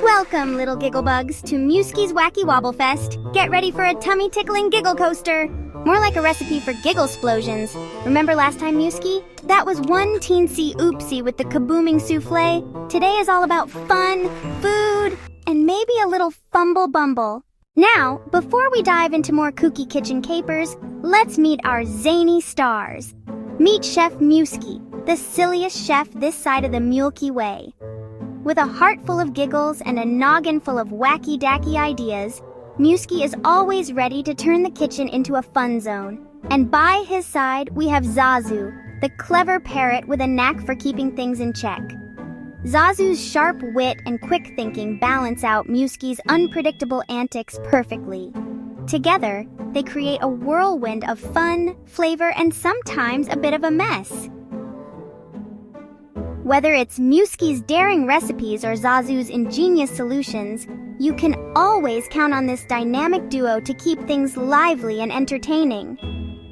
Welcome, little gigglebugs, to Mewski's Wacky Wobble Fest. Get ready for a tummy-tickling giggle coaster. More like a recipe for giggle-splosions. Remember last time, Mewski? That was one teensy oopsie with the kabooming souffle. Today is all about fun, food, and maybe a little fumble-bumble. Now, before we dive into more kooky kitchen capers, let's meet our zany stars. Meet Chef Mewski, the silliest chef this side of the Milky Way. With a heart full of giggles and a noggin full of wacky-dacky ideas, Mewski is always ready to turn the kitchen into a fun zone. And by his side, we have Zazu, the clever parrot with a knack for keeping things in check. Zazu's sharp wit and quick thinking balance out Mewski's unpredictable antics perfectly. Together, they create a whirlwind of fun, flavor, and sometimes a bit of a mess. Whether it's Mewski's daring recipes or Zazu's ingenious solutions, you can always count on this dynamic duo to keep things lively and entertaining.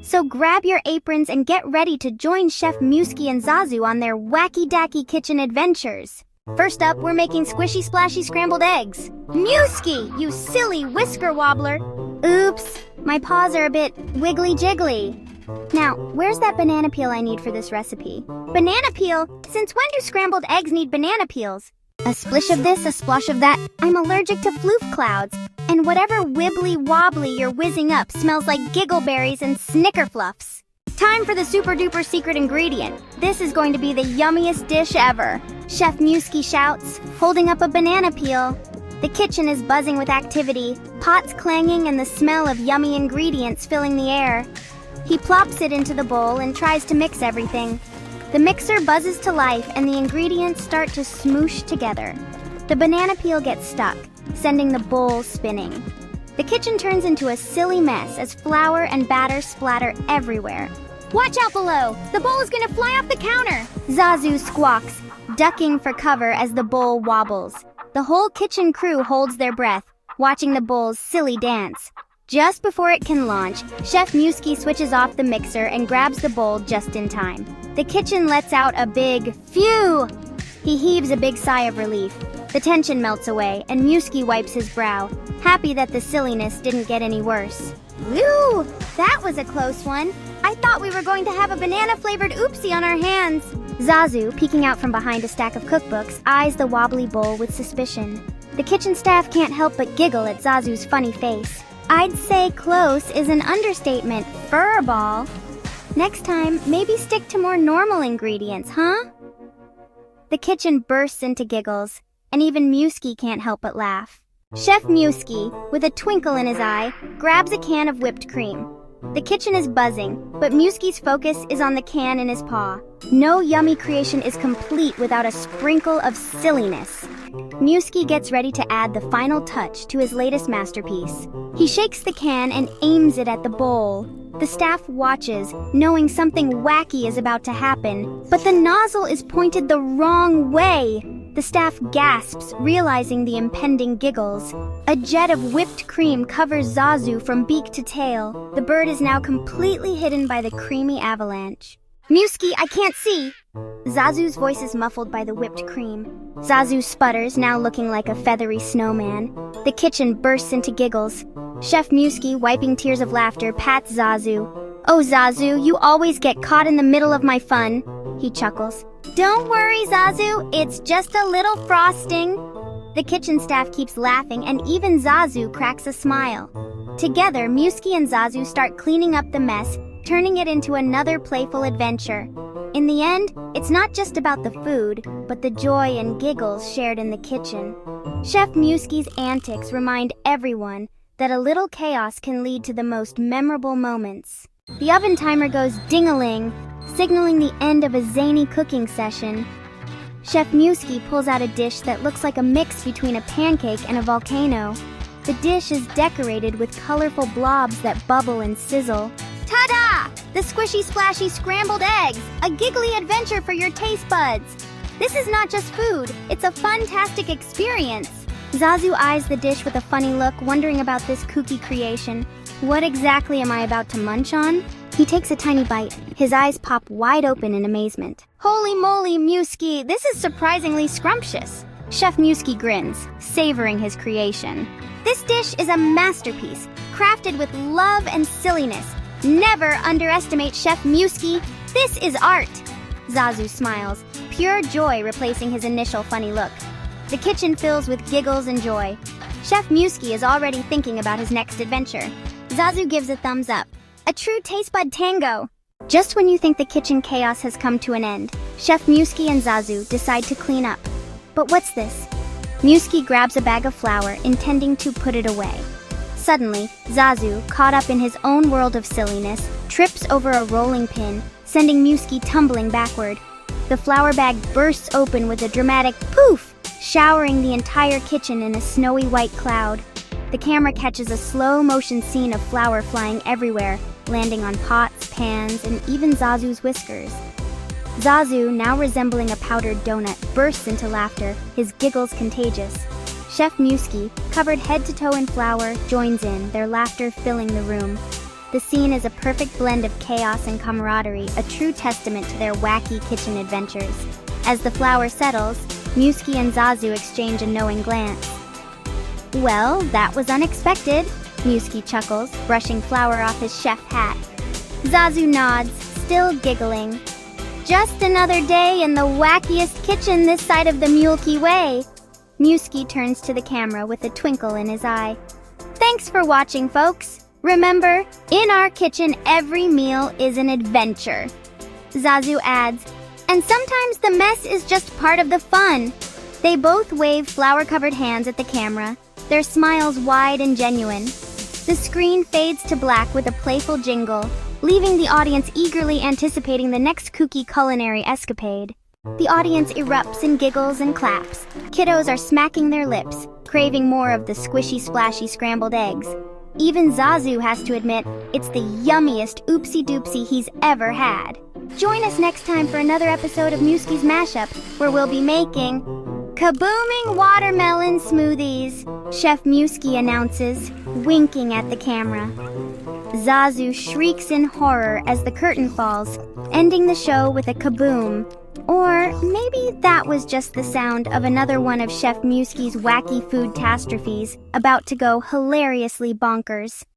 So grab your aprons and get ready to join Chef Mewski and Zazu on their wacky-dacky kitchen adventures. First up, we're making squishy splashy scrambled eggs. Mewski, you silly whisker wobbler! Oops, my paws are a bit wiggly-jiggly. Now, where's that banana peel I need for this recipe? Banana peel? Since when do scrambled eggs need banana peels? A splish of this, a splosh of that. I'm allergic to floof clouds. And whatever wibbly-wobbly you're whizzing up smells like giggleberries and snickerfluffs. Time for the super-duper secret ingredient. This is going to be the yummiest dish ever. Chef Mewski shouts, holding up a banana peel. The kitchen is buzzing with activity, pots clanging and the smell of yummy ingredients filling the air. He plops it into the bowl and tries to mix everything. The mixer buzzes to life and the ingredients start to smoosh together. The banana peel gets stuck, sending the bowl spinning. The kitchen turns into a silly mess as flour and batter splatter everywhere. Watch out below! The bowl is gonna fly off the counter! Zazu squawks, ducking for cover as the bowl wobbles. The whole kitchen crew holds their breath, watching the bowl's silly dance. Just before it can launch, Chef Mewski switches off the mixer and grabs the bowl just in time. The kitchen lets out a big phew! He heaves a big sigh of relief. The tension melts away, and Mewski wipes his brow, happy that the silliness didn't get any worse. Whew! That was a close one. I thought we were going to have a banana-flavored oopsie on our hands. Zazu, peeking out from behind a stack of cookbooks, eyes the wobbly bowl with suspicion. The kitchen staff can't help but giggle at Zazu's funny face. I'd say close is an understatement, furball. Next time, maybe stick to more normal ingredients, huh? The kitchen bursts into giggles, and even Mewski can't help but laugh. Chef Mewski, with a twinkle in his eye, grabs a can of whipped cream. The kitchen is buzzing, but Mewski's focus is on the can in his paw. No yummy creation is complete without a sprinkle of silliness. Mewski gets ready to add the final touch to his latest masterpiece. He shakes the can and aims it at the bowl. The staff watches, knowing something wacky is about to happen, but the nozzle is pointed the wrong way. The staff gasps, realizing the impending giggles. A jet of whipped cream covers Zazu from beak to tail. The bird is now completely hidden by the creamy avalanche. Mewski, I can't see! Zazu's voice is muffled by the whipped cream. Zazu sputters, now looking like a feathery snowman. The kitchen bursts into giggles. Chef Mewski, wiping tears of laughter, pats Zazu. Oh, Zazu, you always get caught in the middle of my fun, he chuckles. Don't worry, Zazu, it's just a little frosting. The kitchen staff keeps laughing, and even Zazu cracks a smile. Together, Mewski and Zazu start cleaning up the mess, turning it into another playful adventure. In the end, it's not just about the food, but the joy and giggles shared in the kitchen. Chef Mewski's antics remind everyone that a little chaos can lead to the most memorable moments. The oven timer goes ding-a-ling, signaling the end of a zany cooking session. Chef Mewski pulls out a dish that looks like a mix between a pancake and a volcano. The dish is decorated with colorful blobs that bubble and sizzle. Ta-da! The squishy splashy scrambled eggs! A giggly adventure for your taste buds! This is not just food, it's a fun-tastic experience! Zazu eyes the dish with a funny look, wondering about this kooky creation. What exactly am I about to munch on? He takes a tiny bite. His eyes pop wide open in amazement. Holy moly, Mewski, this is surprisingly scrumptious. Chef Mewski grins, savoring his creation. This dish is a masterpiece, crafted with love and silliness. Never underestimate Chef Mewski. This is art. Zazu smiles, pure joy replacing his initial funny look. The kitchen fills with giggles and joy. Chef Mewski is already thinking about his next adventure. Zazu gives a thumbs up. A true taste bud tango. Just when you think the kitchen chaos has come to an end, Chef Mewski and Zazu decide to clean up. But what's this? Mewski grabs a bag of flour, intending to put it away. Suddenly, Zazu, caught up in his own world of silliness, trips over a rolling pin, sending Mewski tumbling backward. The flour bag bursts open with a dramatic poof, showering the entire kitchen in a snowy white cloud. The camera catches a slow-motion scene of flour flying everywhere, landing on pots, pans, and even Zazu's whiskers. Zazu, now resembling a powdered donut, bursts into laughter, his giggles contagious. Chef Mewski, covered head to toe in flour, joins in, their laughter filling the room. The scene is a perfect blend of chaos and camaraderie, a true testament to their wacky kitchen adventures. As the flour settles, Mewski and Zazu exchange a knowing glance. Well, that was unexpected, Mewski chuckles, brushing flour off his chef hat. Zazu nods, still giggling. Just another day in the wackiest kitchen this side of the Milky Way. Mewski turns to the camera with a twinkle in his eye. Thanks for watching, folks. Remember, in our kitchen, every meal is an adventure. Zazu adds, and sometimes the mess is just part of the fun. They both wave flour-covered hands at the camera, their smiles wide and genuine. The screen fades to black with a playful jingle, leaving the audience eagerly anticipating the next kooky culinary escapade. The audience erupts in giggles and claps. Kiddos are smacking their lips, craving more of the squishy, splashy scrambled eggs. Even Zazu has to admit it's the yummiest oopsie-doopsie he's ever had. Join us next time for another episode of Mewski's Mashup, where we'll be making kabooming watermelon smoothies, Chef Mewski announces, winking at the camera. Zazu shrieks in horror as the curtain falls, ending the show with a kaboom. Or maybe that was just the sound of another one of Chef Mewski's wacky food catastrophes about to go hilariously bonkers.